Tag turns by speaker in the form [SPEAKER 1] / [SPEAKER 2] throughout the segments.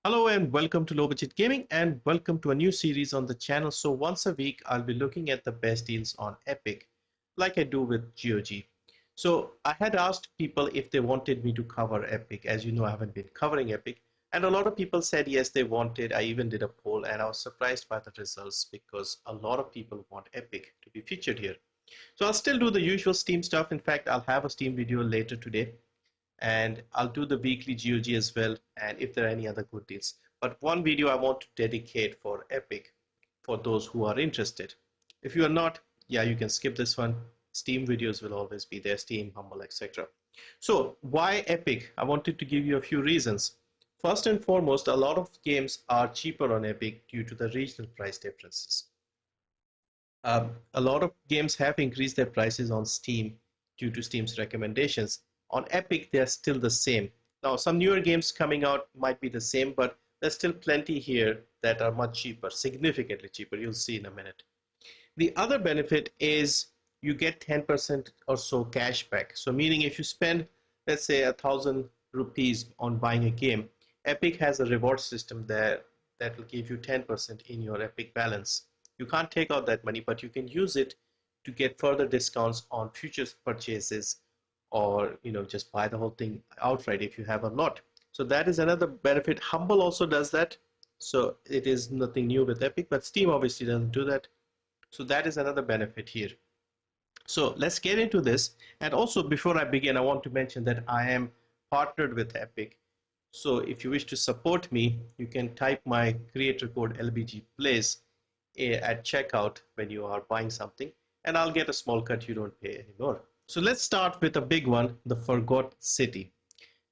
[SPEAKER 1] Hello and welcome to Low Budget Gaming and welcome to a new series on the channel. So once a week I'll be looking at the best deals on Epic like I do with GOG. So I had asked people if they wanted me to cover Epic. As you know, I haven't been covering Epic and a lot of people said yes they wanted. I even did a poll and I was surprised by the results because a lot of people want Epic to be featured here. So I'll still do the usual Steam stuff. In fact, I'll have a Steam video later today and I'll do the weekly GOG as well, and if there are any other good deals. But one video I want to dedicate for Epic for those who are interested. If you are not, yeah, you can skip this one. Steam videos will always be there, Steam, Humble, etc. So why Epic? I wanted to give you a few reasons. First and foremost, a lot of games are cheaper on Epic due to the regional price differences. A lot of games have increased their prices on Steam due to Steam's recommendations. On Epic, they're still the same. Now, some newer games coming out might be the same, but there's still plenty here that are much cheaper, significantly cheaper. You'll see in a minute. The other benefit is you get 10% or so cash back. So meaning if you spend, let's say, 1,000 rupees on buying a game, Epic has a reward system there that will give you 10% in your Epic balance. You can't take out that money, but you can use it to get further discounts on future purchases, or just buy the whole thing outright if you have a lot. So that is another benefit. Humble also does that. So it is nothing new with Epic, but Steam obviously doesn't do that. So that is another benefit here. So let's get into this. And also before I begin, I want to mention that I am partnered with Epic. So if you wish to support me, you can type my creator code LBG Plays at checkout when you are buying something, and I'll get a small cut. You don't pay anymore. So let's start with a big one, the Forgot City.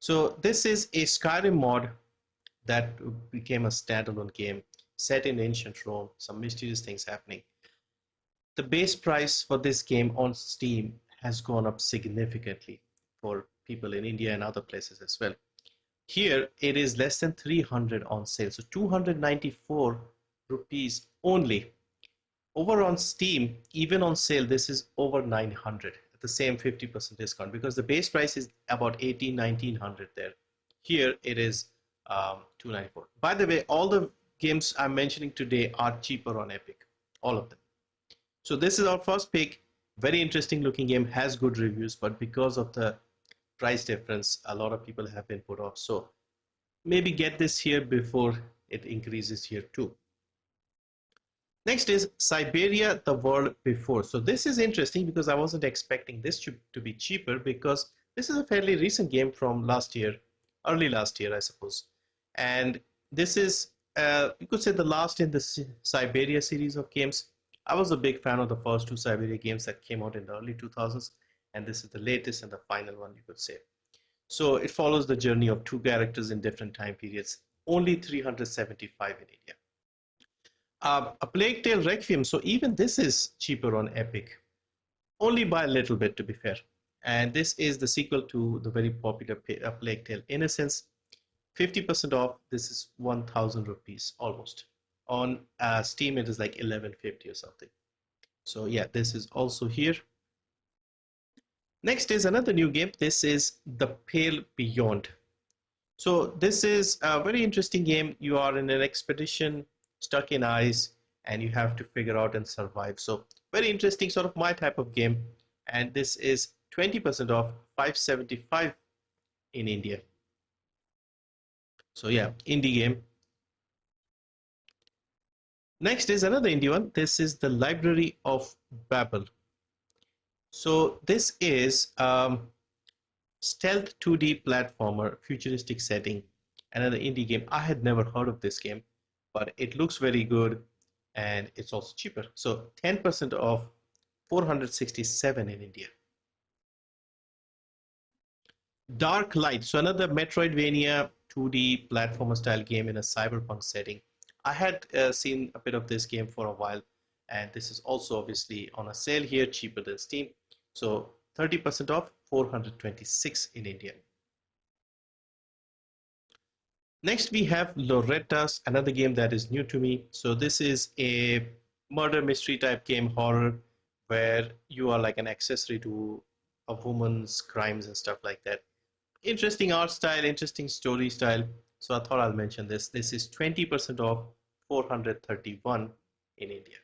[SPEAKER 1] So this is a Skyrim mod that became a standalone game set in ancient Rome, some mysterious things happening. The base price for this game on Steam has gone up significantly for people in India and other places as well. Here it is less than 300 on sale, so 294 rupees only. Over on Steam, even on sale, this is over 900 at the same 50% discount, because the base price is about 1900 there. Here it is 294. By the way, all the games I'm mentioning today are cheaper on Epic, all of them. So this is our first pick. Very interesting looking game, has good reviews, but because of the price difference, a lot of people have been put off. So maybe get this here before it increases here too. Next is Syberia, the World Before. So this is interesting because I wasn't expecting this to be cheaper, because this is a fairly recent game from last year, early last year, I suppose. And this is, you could say, the last in the Syberia series of games. I was a big fan of the first two Syberia games that came out in the early 2000s, and this is the latest and the final one, you could say. So it follows the journey of two characters in different time periods, only 375 in India. A Plague Tale Requiem, so even this is cheaper on Epic, only by a little bit to be fair. And this is the sequel to the very popular Plague Tale Innocence. 50% off, this is 1,000 rupees almost. On Steam, it is like 1150 or something. So yeah, this is also here. Next is another new game. This is The Pale Beyond. So this is a very interesting game. You are in an expedition stuck in ice and you have to figure out and survive. So very interesting, sort of my type of game. And this is 20% off, 575 in India. So yeah, indie game. Next is another indie one. This is the Library of Babel. So this is stealth 2D platformer, futuristic setting, another indie game. I had never heard of this game, but it looks very good and it's also cheaper. So 10% off, 467 in India. Dark Light, so another Metroidvania 2D platformer style game in a cyberpunk setting. I had seen a bit of this game for a while, and this is also obviously on a sale here, cheaper than Steam. So 30% off, 426 in India. Next we have Loretta, another game that is new to me. So this is a murder mystery type game, horror, where you are like an accessory to a woman's crimes and stuff like that. Interesting art style, interesting story style. So I thought I'll mention this. This is 20% off, 431 in India.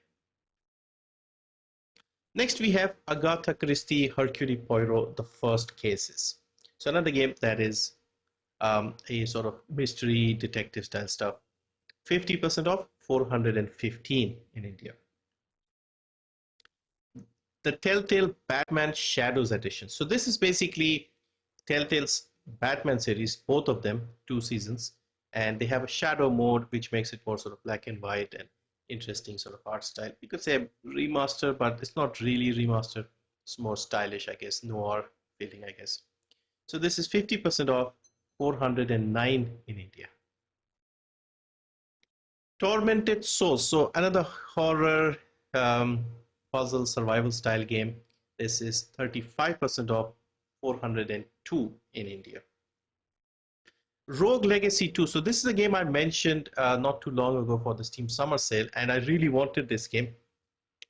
[SPEAKER 1] Next, we have Agatha Christie Hercule Poirot, The First Cases. So another game that is a sort of mystery detective style stuff. 50% off, 415 in India. The Telltale Batman Shadows Edition. So this is basically Telltale's Batman series, both of them, 2 seasons, and they have a shadow mode which makes it more sort of black and white and interesting sort of art style. You could say remaster, but it's not really remaster. It's more stylish, I guess, noir feeling, I guess. So this is 50% off, 409 in India. Tormented Souls. So another horror puzzle survival style game. This is 35% off, 402 in India. Rogue Legacy 2. So this is a game I mentioned not too long ago for the Steam Summer Sale, and I really wanted this game.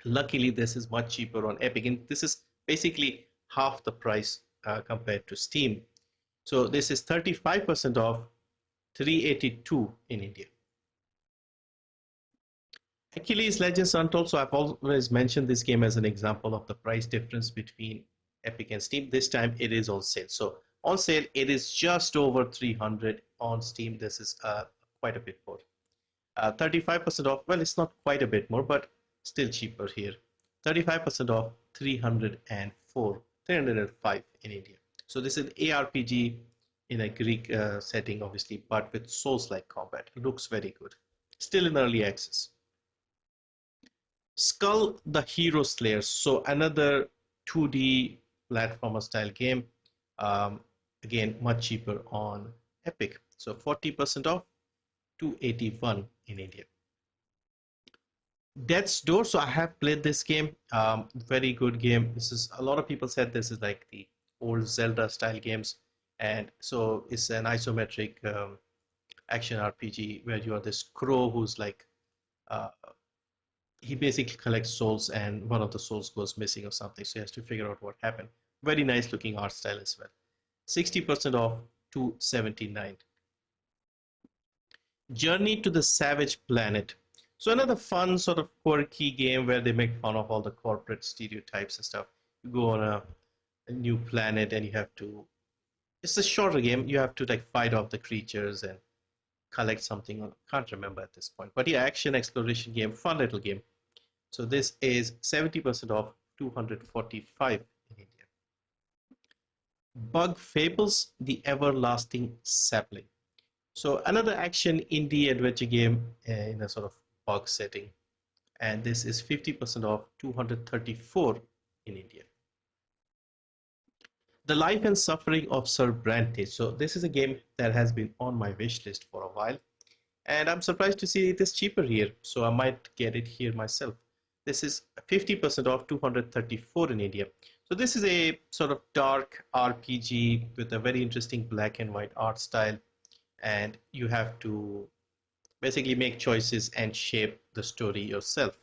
[SPEAKER 1] Luckily, this is much cheaper on Epic, and this is basically half the price compared to Steam. So this is 35% off, 382 in India. Achilles Legends Untold. So I've always mentioned this game as an example of the price difference between Epic and Steam. This time it is on sale. So on sale, it is just over 300. On Steam, this is quite a bit more. 35% off. Well, it's not quite a bit more, but still cheaper here. 35% off, 304, 305 in India. So this is an ARPG in a Greek setting, obviously, but with Souls-like combat. It looks very good. Still in early access. Skul the Hero Slayer. So another 2D platformer style game. Again, much cheaper on Epic. So 40% off, 281 in India. Death's Door. So I have played this game. Very good game. This is, a lot of people said this is like the old Zelda style games, and so it's an isometric action RPG where you are this crow who's like he basically collects souls, and one of the souls goes missing or something, so he has to figure out what happened. Very nice looking art style as well. 60% off, 279. Journey to the Savage Planet. So another fun sort of quirky game where they make fun of all the corporate stereotypes and stuff. You go on a new planet and you have to, it's a shorter game, you have to like fight off the creatures and collect something. I can't remember at this point, but yeah, action exploration game, fun little game. So this is 70% off, 245 in India. Bug Fables, The Everlasting Sapling. So another action indie adventure game in a sort of bug setting. And this is 50% off, 234 in India. The Life and Suffering of Sir Brante. So this is a game that has been on my wish list for a while. And I'm surprised to see it is cheaper here. So I might get it here myself. This is 50% off, 234 in India. So this is a sort of dark RPG with a very interesting black and white art style. And you have to basically make choices and shape the story yourself.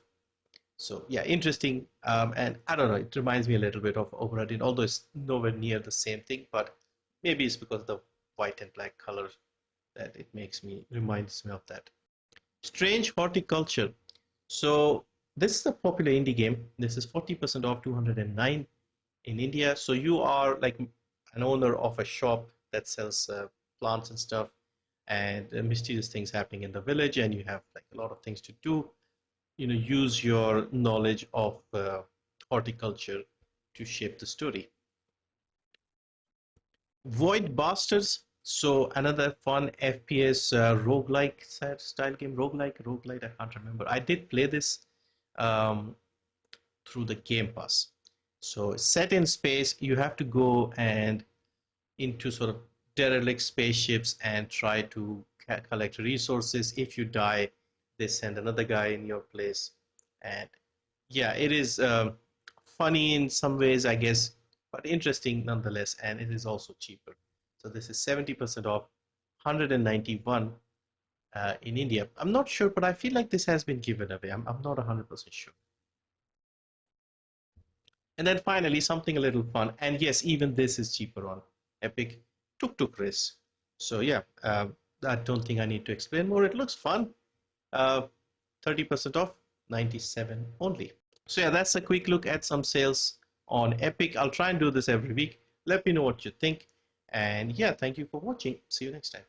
[SPEAKER 1] So yeah, interesting. And I don't know, it reminds me a little bit of Overrun, although it's nowhere near the same thing, but maybe it's because of the white and black color that it reminds me of that. Strange Horticulture. So this is a popular indie game. This is 40% off, 209 in India. So you are like an owner of a shop that sells plants and stuff, and mysterious things happening in the village, and you have like a lot of things to do. Use your knowledge of horticulture to shape the story. Void Bastards. So another fun FPS roguelike style game. Roguelite, I can't remember. I did play this through the Game Pass. So set in space, you have to go and into sort of derelict spaceships and try to collect resources. If you die, they send another guy in your place. And yeah, it is funny in some ways, I guess, but interesting nonetheless, and it is also cheaper. So this is 70% off, 191 in India. I'm not sure, but I feel like this has been given away. I'm not 100% sure. And then finally, something a little fun, and yes, even this is cheaper on Epic, Tuk Tuk Race. So yeah, I don't think I need to explain more. It looks fun. 30% off, 97 only. So yeah, that's a quick look at some sales on Epic. I'll try and do this every week. Let me know what you think. And yeah, thank you for watching. See you next time.